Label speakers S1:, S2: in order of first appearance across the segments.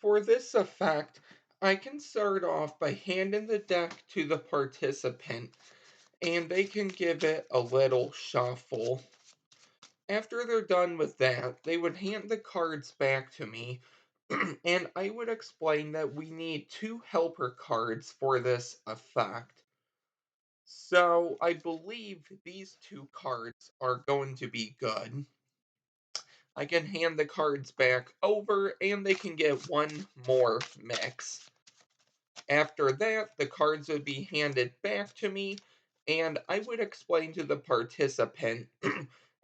S1: For this effect, I can start off by handing the deck to the participant and they can give it a little shuffle. After they're done with that, they would hand the cards back to me and I would explain that we need two helper cards for this effect. So I believe these two cards are going to be good. I can hand the cards back over and they can get one more mix. After that, the cards would be handed back to me, and I would explain to the participant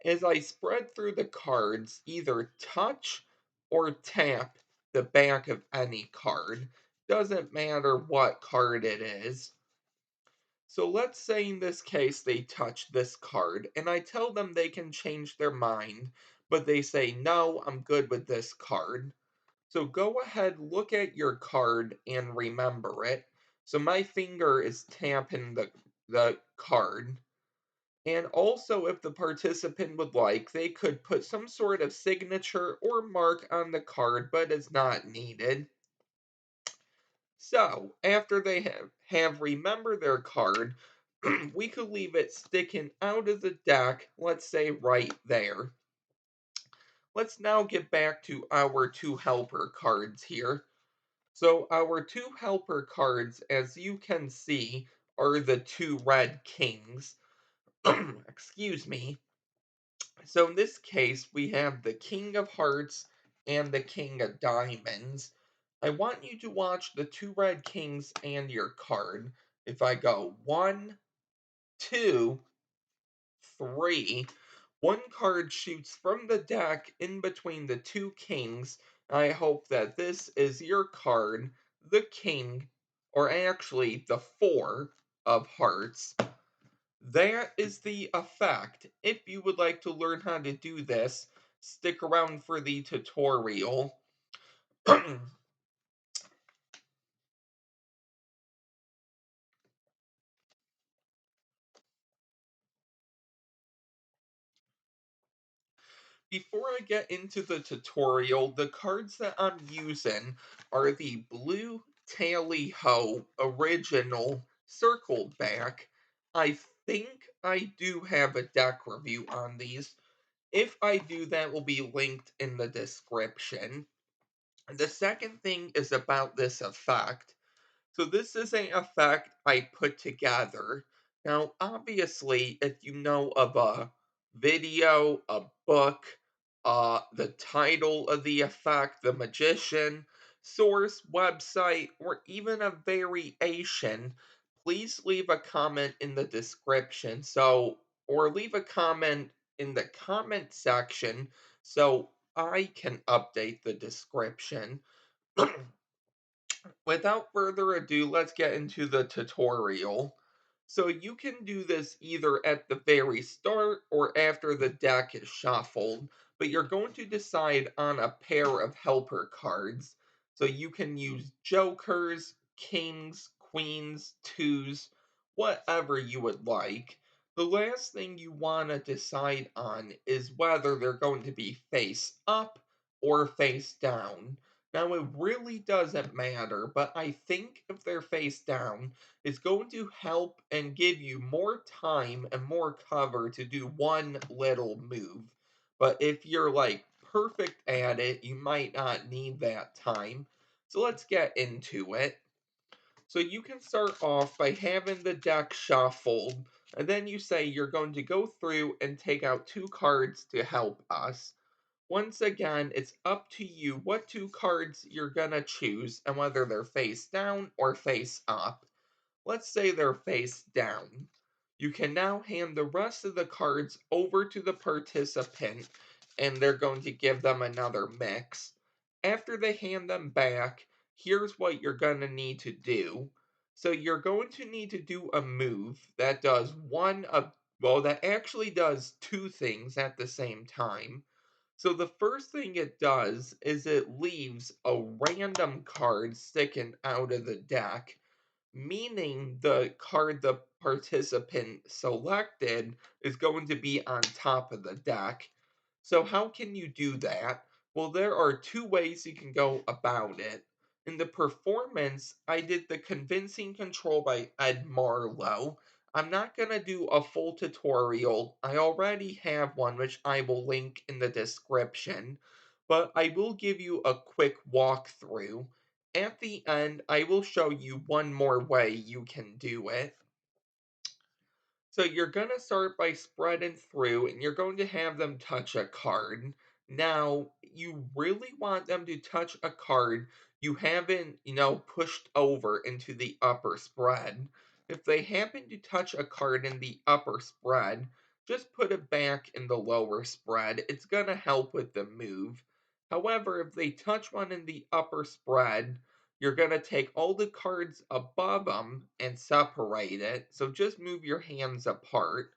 S1: as I spread through the cards, either touch or tap the back of any card. Doesn't matter what card it is. So let's say in this case they touch this card, and I tell them they can change their mind, but they say, no, I'm good with this card. So go ahead, look at your card and remember it. So my finger is tapping the card. And also, if the participant would like, they could put some sort of signature or mark on the card, but it's not needed. So, after they have remembered their card, we could leave it sticking out of the deck, let's say right there. Let's now get back to our two helper cards here. So our two helper cards, as you can see, are the two red kings. Excuse me. So in this case, we have the king of hearts and the king of diamonds. I want you to watch the two red kings and your card. If I go one, two, three, one card shoots from the deck in between the two kings. I hope that this is your card, the king, or actually the four of hearts. That is the effect. If you would like to learn how to do this, stick around for the tutorial. Before I get into the tutorial, the cards that I'm using are the Blue Tally Ho original circled back. I think I do have a deck review on these. If I do, that will be linked in the description. The second thing is about this effect. So this is an effect I put together. Now, obviously, if you know of a video, a book, the title of the effect, the magician, source, website, or even a variation, please leave a comment in the description. Or leave a comment in the comment section so I can update the description. Without further ado, let's get into the tutorial. So you can do this either at the very start or after the deck is shuffled, but you're going to decide on a pair of helper cards. So you can use jokers, kings, queens, twos, whatever you would like. The last thing you want to decide on is whether they're going to be face up or face down. Now, it really doesn't matter, but I think if they're face down, it's going to help and give you more time and more cover to do one little move. But if you're like perfect at it, you might not need that time. So let's get into it. So you can start off by having the deck shuffled, and then you say you're going to go through and take out two cards to help us. Once again, it's up to you what two cards you're gonna choose and whether they're face down or face up. Let's say they're face down. You can now hand the rest of the cards over to the participant and they're going to give them another mix. After they hand them back, here's what you're going to need to do. So you're going to need to do a move that does that actually does two things at the same time. So the first thing it does is it leaves a random card sticking out of the deck, meaning the card the participant selected is going to be on top of the deck. So how can you do that? Well, there are two ways you can go about it. In the performance, I did the convincing control by Ed Marlowe. I'm not going to do a full tutorial. I already have one, which I will link in the description, but I will give you a quick walkthrough. At the end, I will show you one more way you can do it. So you're going to start by spreading through and you're going to have them touch a card. Now, you really want them to touch a card you haven't, pushed over into the upper spread. If they happen to touch a card in the upper spread, just put it back in the lower spread. It's going to help with the move. However, if they touch one in the upper spread, you're going to take all the cards above them and separate it. So just move your hands apart.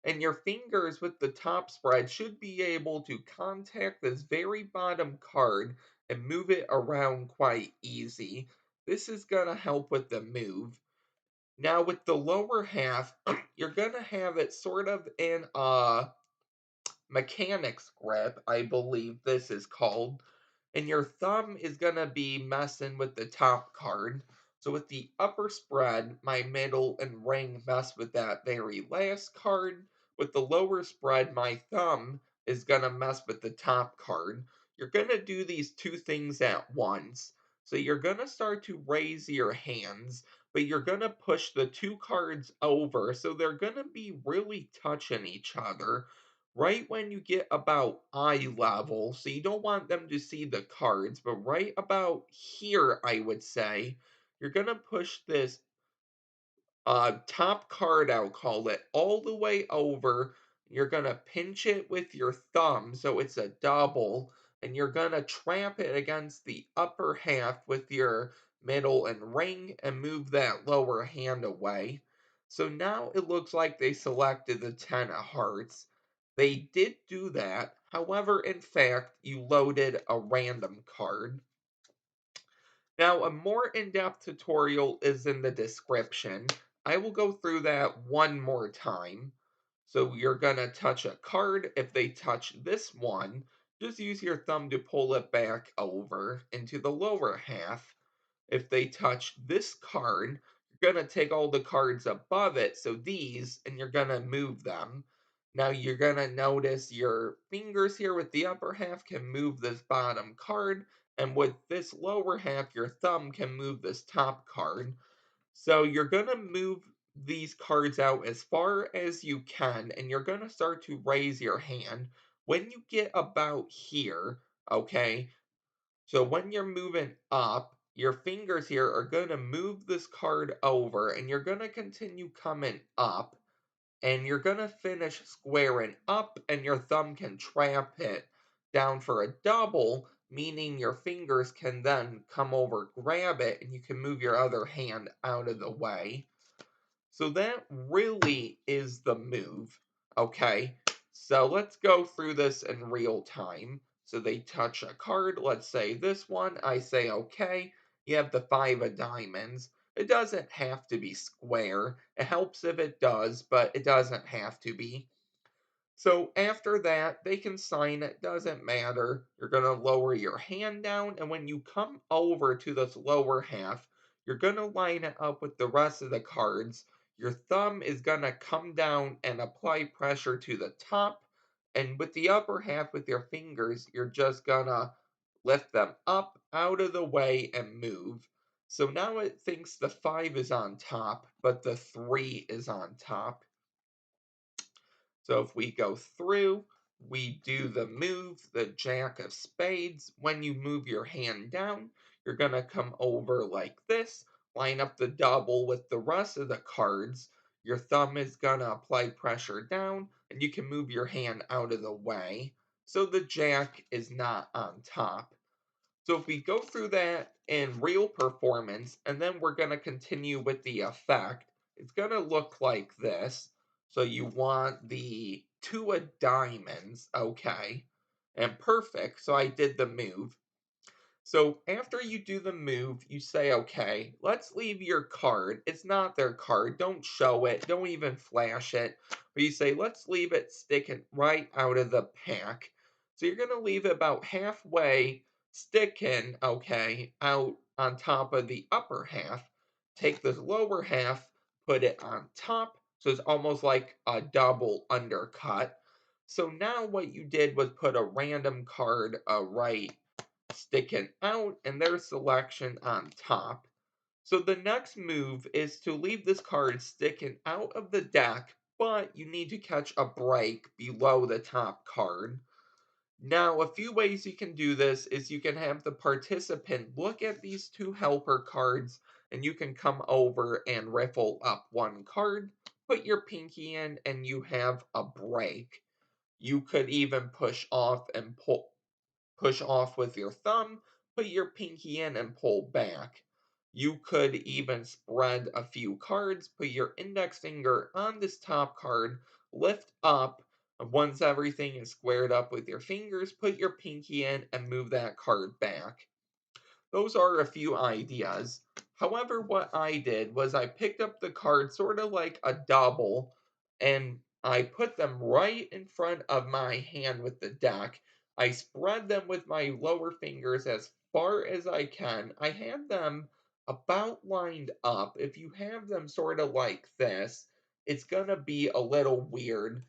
S1: And your fingers with the top spread should be able to contact this very bottom card and move it around quite easy. This is going to help with the move. Now, with the lower half, you're going to have it sort of in a mechanics grip, I believe this is called, and your thumb is going to be messing with the top card. So with the upper spread, my middle and ring mess with that very last card. With the lower spread, my thumb is going to mess with the top card. You're going to do these two things at once. So you're going to start to raise your hands, but you're going to push the two cards over, so they're going to be really touching each other right when you get about eye level, so you don't want them to see the cards, but right about here, I would say, you're going to push this top card, I'll call it, all the way over. You're going to pinch it with your thumb, so it's a double, and you're going to trap it against the upper half with your middle and ring and move that lower hand away. So now it looks like they selected the 10 of hearts. They did do that. However, in fact, you loaded a random card. Now, a more in-depth tutorial is in the description. I will go through that one more time. So you're going to touch a card. If they touch this one, just use your thumb to pull it back over into the lower half. If they touch this card, you're going to take all the cards above it, so these, and you're going to move them. Now you're going to notice your fingers here with the upper half can move this bottom card, and with this lower half, your thumb can move this top card. So you're going to move these cards out as far as you can, and you're going to start to raise your hand. When you get about here, okay, so when you're moving up, your fingers here are going to move this card over and you're going to continue coming up and you're going to finish squaring up and your thumb can trap it down for a double, meaning your fingers can then come over, grab it, and you can move your other hand out of the way. So that really is the move, okay? So let's go through this in real time. So they touch a card, let's say this one, I say okay, you have the 5 of diamonds. It doesn't have to be square. It helps if it does, but it doesn't have to be. So after that, they can sign it, doesn't matter. You're going to lower your hand down, and when you come over to this lower half, you're going to line it up with the rest of the cards. Your thumb is going to come down and apply pressure to the top, and with the upper half with your fingers, you're just going to lift them up out of the way and move. So now it thinks the 5 is on top, but the 3 is on top. So if we go through, we do the move, the Jack of Spades. When you move your hand down, you're going to come over like this, line up the double with the rest of the cards. Your thumb is going to apply pressure down, and you can move your hand out of the way. So the Jack is not on top. So if we go through that in real performance, and then we're going to continue with the effect, it's going to look like this. So you want the 2 of diamonds, okay, and perfect. So I did the move. So after you do the move, you say, okay, let's leave your card. It's not their card. Don't show it. Don't even flash it. But you say, let's leave it sticking right out of the pack. So you're gonna leave it about halfway sticking, okay, out on top of the upper half. Take this lower half, put it on top, so it's almost like a double undercut. So now what you did was put a random card right sticking out and their selection on top. So the next move is to leave this card sticking out of the deck, but you need to catch a break below the top card. Now, a few ways you can do this is you can have the participant look at these two helper cards, and you can come over and riffle up one card, put your pinky in, and you have a break. You could even push off with your thumb, put your pinky in and pull back. You could even spread a few cards, put your index finger on this top card, lift up. Once everything is squared up with your fingers, put your pinky in and move that card back. Those are a few ideas. However, what I did was I picked up the card sort of like a double and I put them right in front of my hand with the deck. I spread them with my lower fingers as far as I can. I had them about lined up. If you have them sort of like this, it's going to be a little weird.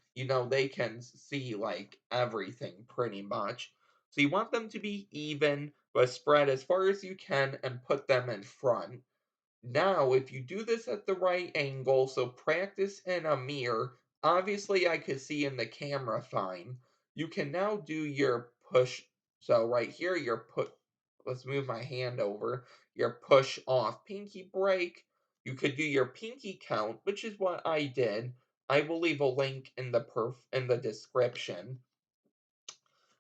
S1: They can see like everything pretty much. So you want them to be even, but spread as far as you can and put them in front. Now, if you do this at the right angle, so practice in a mirror, obviously I could see in the camera fine. You can now do your push. So right here, let's move my hand over. Your push off pinky break. You could do your pinky count, which is what I did. I will leave a link in the description.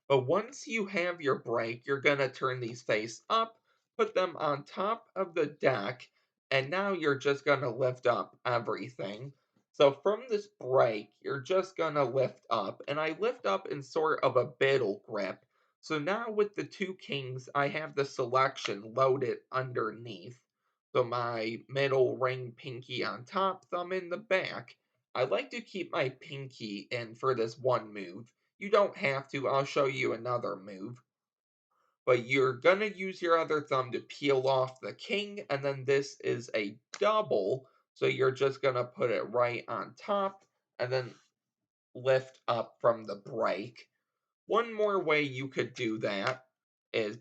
S1: But once you have your break, you're going to turn these face up, put them on top of the deck, and now you're just going to lift up everything. So from this break, you're just going to lift up, and I lift up in sort of a biddle grip. So now with the two kings, I have the selection loaded underneath. So my middle ring pinky on top, thumb in the back. I like to keep my pinky in for this one move. You don't have to, I'll show you another move. But you're gonna use your other thumb to peel off the king, and then this is a double, so you're just gonna put it right on top, and then lift up from the break. One more way you could do that is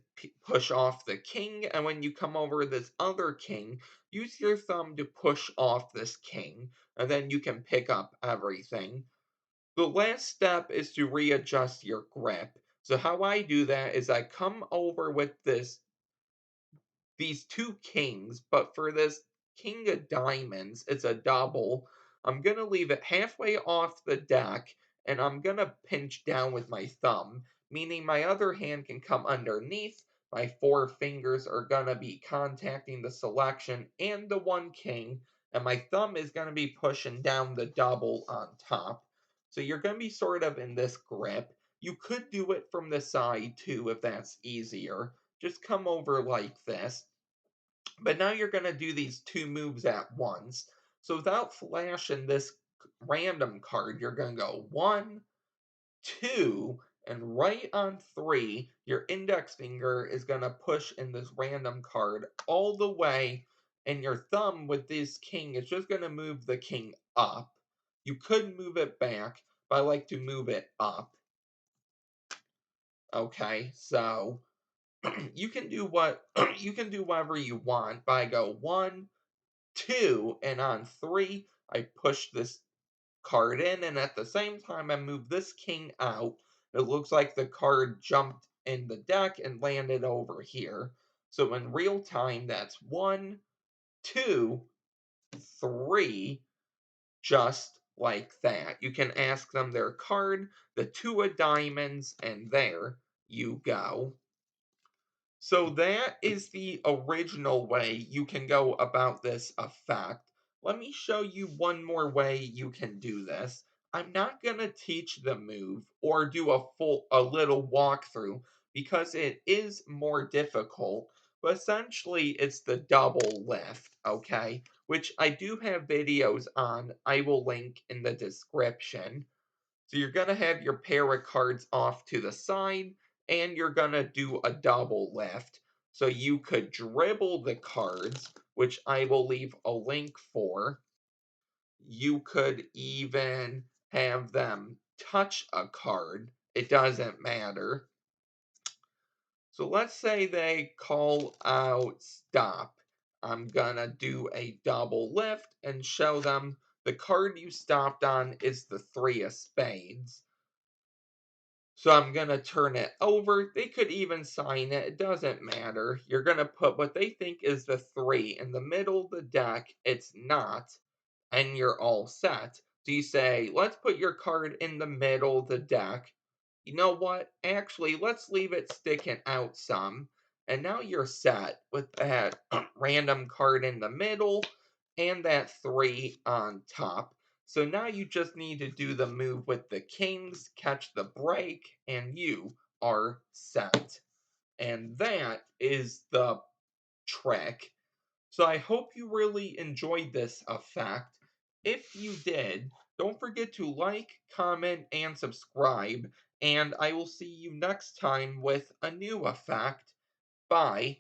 S1: push off the king, and when you come over this other king, use your thumb to push off this king, and then you can pick up everything. The last step is to readjust your grip. So how I do that is I come over with these two kings, but for this king of diamonds, it's a double. I'm going to leave it halfway off the deck and I'm going to pinch down with my thumb, meaning my other hand can come underneath. My four fingers are going to be contacting the selection and the one king, and my thumb is going to be pushing down the double on top. So you're going to be sort of in this grip. You could do it from the side too if that's easier. Just come over like this. But now you're going to do these two moves at once. So without flashing this random card, you're going to go one, two, and right on three, your index finger is going to push in this random card all the way, and your thumb with this king is just going to move the king up. You could move it back, but I like to move it up. Okay, so you can do what you can do whatever you want. But I go one, two, and on three, I push this card in, and at the same time, I move this king out. It looks like the card jumped in the deck and landed over here. So in real time, that's one, two, three, just like that. You can ask them their card, the two of diamonds, and there you go. So that is the original way you can go about this effect. Let me show you one more way you can do this. I'm not going to teach the move or do a little walkthrough because it is more difficult, but essentially it's the double lift, okay? Which I do have videos on. I will link in the description. So you're going to have your pair of cards off to the side, and you're going to do a double lift. So you could dribble the cards, which I will leave a link for. You could even have them touch a card. It doesn't matter. So let's say they call out stop. I'm gonna do a double lift and show them the card you stopped on is the three of spades. So I'm gonna turn it over. They could even sign it. It doesn't matter. You're gonna put what they think is the three in the middle of the deck. It's not, and you're all set. So you say, let's put your card in the middle of the deck. You know what? Actually, let's leave it sticking out some. And now you're set with that random card in the middle and that three on top. So now you just need to do the move with the kings, catch the break, and you are set. And that is the trick. So I hope you really enjoyed this effect. If you did, don't forget to like, comment, and subscribe. And I will see you next time with a new effect. Bye.